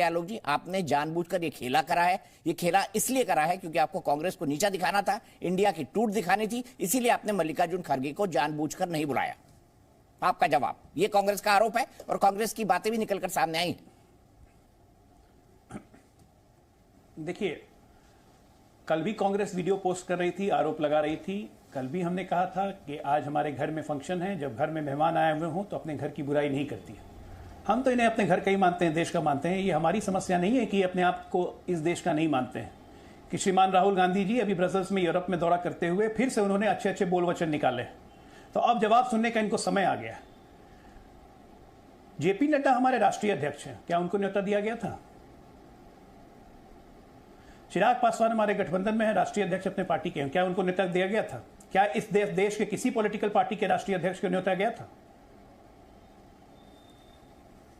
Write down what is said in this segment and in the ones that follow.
आलोक जी, आपने जानबूझकर ये खेला करा है। ये खेला इसलिए करा है क्योंकि आपको कांग्रेस को नीचा दिखाना था, इंडिया की टूट दिखानी थी, इसीलिए आपने मल्लिकार्जुन खड़गे को जानबूझकर नहीं बुलाया। आपका जवाब, ये कांग्रेस का आरोप है और कांग्रेस की बातें भी निकलकर सामने आई। देखिए, कल भी कांग्रेस वीडियो पोस्ट कर रही थी, आरोप लगा रही थी। कल भी हमने कहा था कि आज हमारे घर में फंक्शन है, जब घर में मेहमान आए हुए हों तो अपने घर की बुराई नहीं करती है। हम तो इन्हें अपने घर का ही मानते हैं, देश का मानते हैं। ये हमारी समस्या नहीं है कि अपने आप को इस देश का नहीं मानते हैं। कि श्रीमान राहुल गांधी जी अभी ब्रसल्स में, यूरोप में दौरा करते हुए फिर से उन्होंने अच्छे अच्छे बोल वचन निकाले, तो अब जवाब सुनने का इनको समय आ गया। जेपी नड्डा हमारे राष्ट्रीय अध्यक्ष हैं, क्या उनको न्योता दिया गया था? चिराग पासवान हमारे गठबंधन में है, राष्ट्रीय अध्यक्ष अपने पार्टी के हैं, क्या उनको न्योता दिया गया था? क्या इस देश के किसी पॉलिटिकल पार्टी के राष्ट्रीय अध्यक्ष को न्योता गया था?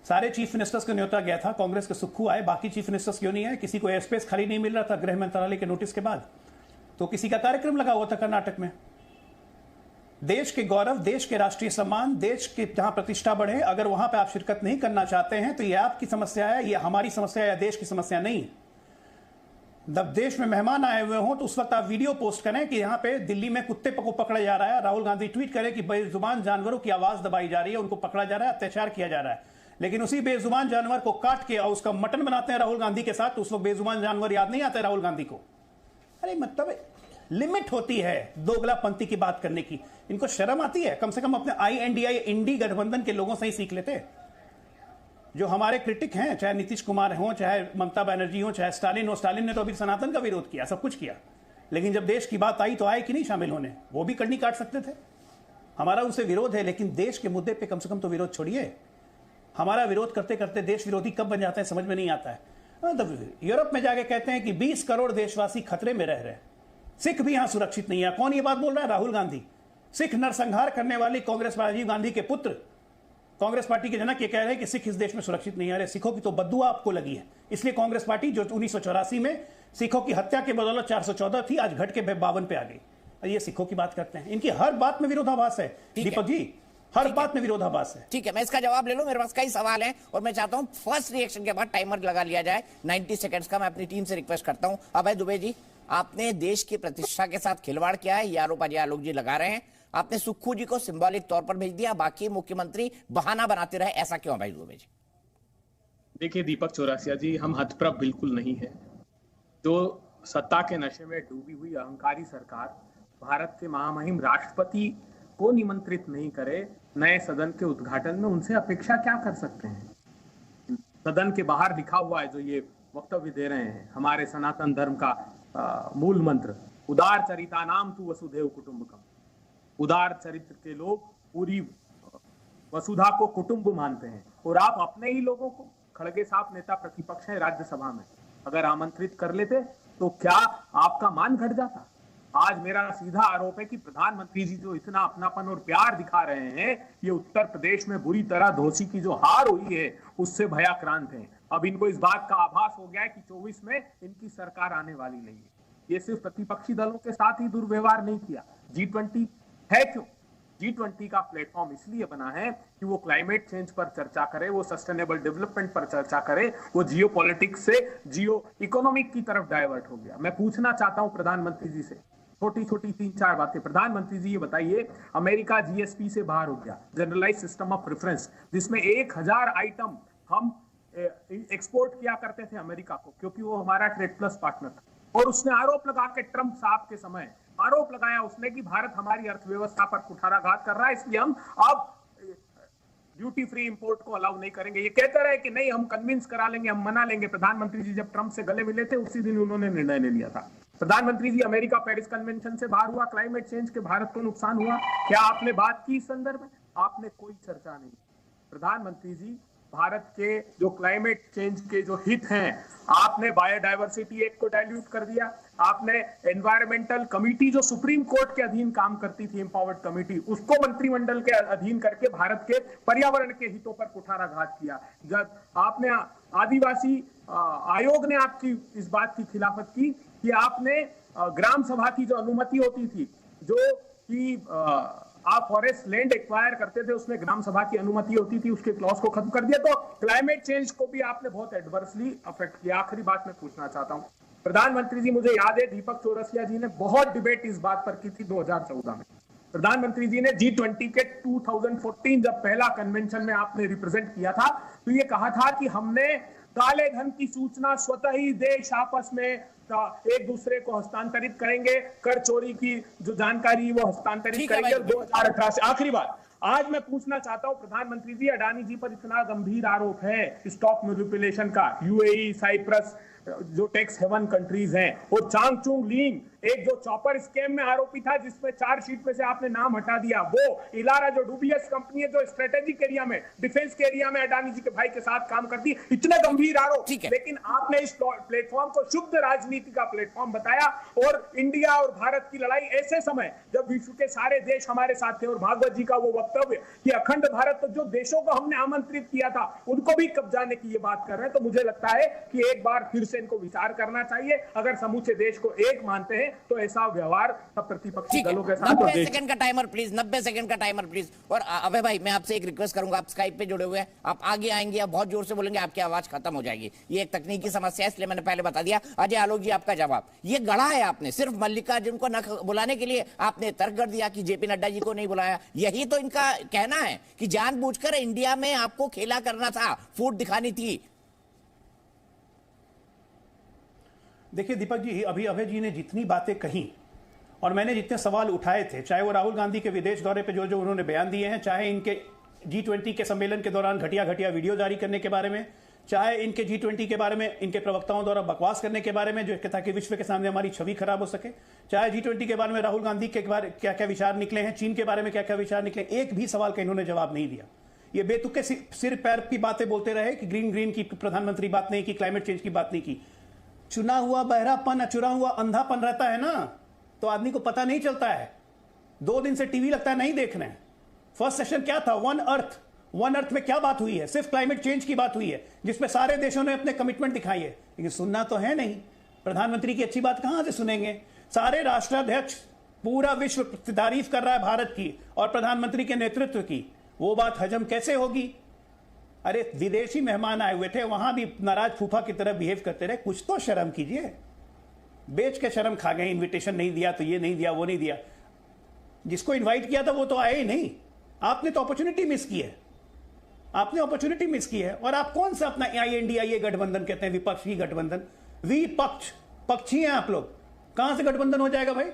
सारे चीफ मिनिस्टर्स को न्योता गया था। कांग्रेस के सुक्खू आए, बाकी चीफ मिनिस्टर्स क्यों नहीं आए? किसी को एयर स्पेस खाली नहीं मिल रहा था गृह मंत्रालय के नोटिस के बाद, तो किसी का कार्यक्रम लगा हुआ था कर्नाटक में। देश के गौरव, देश के राष्ट्रीय सम्मान, देश की जहां प्रतिष्ठा बढ़े, अगर वहां पे आप शिरकत नहीं करना चाहते हैं तो यह आपकी समस्या है, यह हमारी समस्या है, या देश की समस्या नहीं। जब देश में मेहमान आए हुए हों तो उस वक्त आप वीडियो पोस्ट करें कि यहां पे दिल्ली में कुत्ते को पकड़ा जा रहा है, राहुल गांधी ट्वीट करें कि बेजुबान जानवरों की आवाज दबाई जा रही है, उनको पकड़ा जा रहा है, अत्याचार किया जा रहा है, लेकिन उसी बेजुबान जानवर को काट के और उसका मटन बनाते हैं राहुल गांधी के साथ, तो उस वक्त बेजुबान जानवर याद नहीं आते राहुल गांधी को? अरे मतलब लिमिट होती है दोगलापंथी की बात करने की। इनको शर्म आती है? कम से कम अपने INDI इंडी गठबंधन के लोगों से ही सीख लेते, जो हमारे क्रिटिक हैं, चाहे नीतीश कुमार हो, चाहे ममता बनर्जी हो, चाहे स्टालिन हो। स्टालिन ने तो अभी सनातन का विरोध किया, सब कुछ किया, लेकिन जब देश की बात आई तो आए कि नहीं शामिल होने? वो भी कड़नी काट सकते थे। हमारा उनसे विरोध है, लेकिन देश के मुद्दे पे कम से कम तो विरोध छोड़िए। हमारा विरोध करते करते देश विरोधी कब बन जाते हैं समझ में नहीं आता है। यूरोप में जाके कहते हैं कि 20 करोड़ देशवासी खतरे में रह रहे हैं, सिख भी यहां सुरक्षित नहीं है। कौन ये बात बोल रहा है? राहुल गांधी। सिख नरसंहार करने वाली कांग्रेस राजीव गांधी के पुत्र, कांग्रेस पार्टी के जनक, ये कह रहे हैं कि सिख इस देश में सुरक्षित नहीं है। अरे सिखों की तो बद्दुआ आपको लगी है, इसलिए कांग्रेस पार्टी जो 1984 में सिखों की हत्या के बदौलत 414 थी, आज घट के 52 पे आ गई। ये सिखों की बात करते हैं, इनकी हर बात में विरोधाभास है दीपक जी, हर बात में विरोधाभास है। ठीक है, मैं इसका जवाब ले लूं, मेरे पास कई सवाल हैं और मैं चाहता हूं फर्स्ट रिएक्शन के बाद टाइमर लगा लिया जाए 90 सेकंड्स का। मैं अपनी टीम से रिक्वेस्ट करता हूं। अभय दुबे जी, आपने देश की प्रतिष्ठा के साथ खिलवाड़ किया है, ये आरोप अजय आलोक जी लगा रहे हैं। आपने सुक्खू जी को सिंबॉलिक तौर पर भेज दिया, बाकी मुख्यमंत्री बहाना बनाते रहे, ऐसा क्यों अभय दुबे जी? देखिए दीपक चौरसिया जी, हम हतप्रभ बिल्कुल नहीं है। जो सत्ता के नशे में डूबी हुई अहंकारी सरकार भारत के महामहिम राष्ट्रपति को निमंत्रित नहीं करे नए सदन के उद्घाटन में, उनसे अपेक्षा क्या कर सकते हैं? सदन के बाहर लिखा हुआ है जो ये वक्तव्य दे रहे हैं, हमारे सनातन धर्म का मूल मंत्र, उदार चरितानाम तु वसुधैव कुटुंबकम। उदार चरित्र के लोग पूरी वसुधा को कुटुंब मानते हैं, और आप अपने ही लोगों को, खड़गे साहब नेता प्रतिपक्ष है राज्यसभा में, अगर आमंत्रित कर लेते तो क्या आपका मान घट जाता? आज मेरा सीधा आरोप है कि प्रधानमंत्री जी जो इतना अपनापन और प्यार दिखा रहे हैं, ये उत्तर प्रदेश में बुरी तरह धोसी की जो हार हुई है उससे भयाक्रांत हैं। अब इनको इस बात का आभास हो गया है कि 24 में इनकी सरकार आने वाली नहीं है। ये सिर्फ प्रतिपक्षी दलों के साथ ही दुर्व्यवहार नहीं किया, G20 है क्यों? G20 का प्लेटफॉर्म इसलिए बना है कि वो क्लाइमेट चेंज पर चर्चा करे, वो सस्टेनेबल डेवलपमेंट पर चर्चा करे, वो जियो पॉलिटिक्स से जियो इकोनॉमिक की तरफ डाइवर्ट हो गया। मैं पूछना चाहता हूं प्रधानमंत्री जी से छोटी छोटी 3-4 बातें। प्रधानमंत्री जी ये बताइए, अमेरिका GSP से बाहर हो गया, जनरलाइज सिस्टम ऑफ प्रेफरेंस, जिसमें 1000 आइटम हम एक्सपोर्ट किया करते थे अमेरिका को, क्योंकि वो हमारा ट्रेड प्लस पार्टनर था। और उसने आरोप लगा के, ट्रंप साहब के समय आरोप लगाया उसने कि भारत हमारी अर्थव्यवस्था पर कुठाराघात कर रहा है, इसलिए हम अब ड्यूटी फ्री इंपोर्ट को अलाउ नहीं करेंगे। ये कहते रहे कि नहीं, हम कन्विंस करा लेंगे, हम मना लेंगे। प्रधानमंत्री जी जब ट्रंप से गले मिले थे उसी दिन उन्होंने निर्णय ले लिया था। प्रधानमंत्री जी, अमेरिका पेरिस कन्वेंशन से बाहर हुआ, क्लाइमेट चेंज के भारत को नुकसान हुआ, क्या आपने बात की इस संदर्भ में? आपने कोई चर्चा नहीं। प्रधानमंत्री जी, भारत के जो क्लाइमेट चेंज के जो हित हैं, आपने बायोडायवर्सिटी एक्ट को डाइल्यूट कर दिया, आपने एनवायरमेंटल कमिटी जो सुप्रीम कोर्ट के अधीन काम करती थी, एम्पावर्ड कमिटी, उसको मंत्रिमंडल के अधीन करके भारत के पर्यावरण के हितों पर कुठाराघात किया। जब आपने आदिवासी आयोग ने आपकी इस बात की खिलाफत की कि आपने ग्राम सभा की जो अनुमति होती थी, जो कि आप फॉरेस्ट लैंड एक्वायर करते थे, उसमें ग्राम सभा की अनुमति होती थी, उसके क्लॉज को खत्म कर दिया। तो क्लाइमेट चेंज को भी आपने बहुत एडवर्सली अफेक्ट किया। आखिरी बात मैं पूछना चाहता हूं, प्रधानमंत्री जी, मुझे याद है दीपक चौरसिया जी ने बहुत डिबेट इस बात पर की थी 2014 में। प्रधानमंत्री जी ने G20 के 2014 जब पहला कन्वेंशन में आपने रिप्रेजेंट किया था, तो ये कहा था कि हमने काले धन की सूचना स्वतः ही देश आपस में एक दूसरे को हस्तांतरित करेंगे, कर चोरी की जो जानकारी वो हस्तांतरित करेंगे। 2018 से आखिरी बात आज मैं पूछना चाहता हूं, प्रधानमंत्री जी, अडानी जी पर इतना गंभीर आरोप है स्टॉक मैनिपुलेशन का, यूएई, साइप्रस जो टैक्स हेवन कंट्रीज हैं, और चांग चुंग लीन एक जो चॉपर स्कैम में आरोपी था जिसमें चार्जशीट में से आपने नाम हटा दिया, वो इलारा जो डूबीएस कंपनी है जो स्ट्रेटेजिक एरिया में, डिफेंस के एरिया में अडानी जी के भाई के साथ काम करती है, इतने गंभीर आरोप, लेकिन आपने इस प्लेटफॉर्म को शुद्ध राजनीति का प्लेटफॉर्म बताया। और इंडिया और भारत की लड़ाई ऐसे समय जब विश्व के सारे देश हमारे साथ थे, और भागवत जी का वो वक्तव्य कि अखंड भारत, तो जो देशों को हमने आमंत्रित किया था उनको भी कब्जाने की ये बात कर रहे हैं, तो मुझे लगता है कि एक बार फिर से इनको विचार करना चाहिए। अगर समूचे देश को एक मानते हैं तो ऐसा व्यवहार सब प्रतिपक्षी दलों के साथ। 90 सेकंड का टाइमर प्लीज, 90 सेकंड का टाइमर प्लीज। और अभय भाई, मैं आपसे एक रिक्वेस्ट करूंगा, आप स्काइप पे जुड़े हुए हैं, आप आगे आएंगे, आप बहुत जोर से बोलेंगे, आपकी आवाज खत्म हो जाएगी। ये एक तकनीकी समस्या है, इसलिए मैंने पहले बता दिया। अजय आलोक जी, आपका जवाब। ये गढ़ा है आपने, सिर्फ मल्लिकार्जुन को न बुलाने के लिए आपने तर्क कर दिया कि जेपी नड्डा जी को नहीं बुलाया। यही तो इनका कहना है कि जानबूझकर इंडिया में आपको खेला करना था, फूट दिखानी थी। देखिए दीपक जी, अभी अभय जी ने जितनी बातें कही और मैंने जितने सवाल उठाए थे, चाहे वो राहुल गांधी के विदेश दौरे पे जो जो उन्होंने बयान दिए हैं, चाहे इनके G20 के सम्मेलन के दौरान घटिया घटिया वीडियो जारी करने के बारे में, चाहे इनके G20 के बारे में इनके प्रवक्ताओं द्वारा बकवास करने के बारे में, जो ताकि विश्व के सामने हमारी छवि खराब हो सके, चाहे G20 के बारे में राहुल गांधी के बारे क्या क्या विचार निकले हैं, चीन के बारे में क्या क्या विचार निकले, एक भी सवाल का इन्होंने जवाब नहीं दिया। ये बेतुके सिर पैर की बातें बोलते रहे कि ग्रीन की प्रधानमंत्री बात नहीं की, क्लाइमेट चेंज की बात नहीं की। चुना हुआ बहरापन, चुरा हुआ अंधापन रहता है ना, तो आदमी को पता नहीं चलता है। 2 दिन से टीवी लगता है नहीं देख रहे हैं। फर्स्ट सेशन क्या था? वन अर्थ में क्या बात हुई है? सिर्फ क्लाइमेट चेंज की बात हुई है, जिसमें सारे देशों ने अपने कमिटमेंट दिखाई है, लेकिन सुनना तो है नहीं। प्रधानमंत्री की अच्छी बात कहां से सुनेंगे? सारे राष्ट्राध्यक्ष, पूरा विश्व तारीफ कर रहा है भारत की और प्रधानमंत्री के नेतृत्व की, वो बात हजम कैसे होगी? अरे विदेशी मेहमान आए हुए थे, वहां भी नाराज फूफा की तरह बिहेव करते रहे। कुछ तो शर्म कीजिए। बेच के शर्म खा गए, इनविटेशन नहीं दिया तो ये नहीं दिया, वो नहीं दिया। जिसको इनवाइट किया था वो तो आए ही नहीं। आपने तो अपॉर्चुनिटी मिस की है, आपने अपॉर्चुनिटी मिस की है। और आप कौन सा अपना INDIA गठबंधन कहते हैं, विपक्षी गठबंधन? पक्षी हैं आप लोग। कहां से गठबंधन हो जाएगा भाई?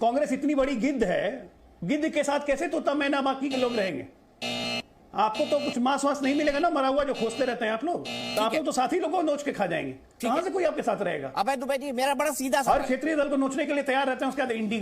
कांग्रेस इतनी बड़ी गिद्ध है, गिद्ध के साथ कैसे तोता मैना बाकी के लोग रहेंगे? आपको तो कुछ मांस वास नहीं मिलेगा ना, मरा हुआ जो खोजते रहते हैं आप लोग, तो आप लोग तो साथी लोगों को नोच के खा जाएंगे। कहां से कोई आपके साथ रहेगा? अभय दुबे जी, मेरा बड़ा सीधा सवाल, हर क्षेत्रीय दल को नोचने के लिए तैयार रहते हैं, उसके बाद इंडी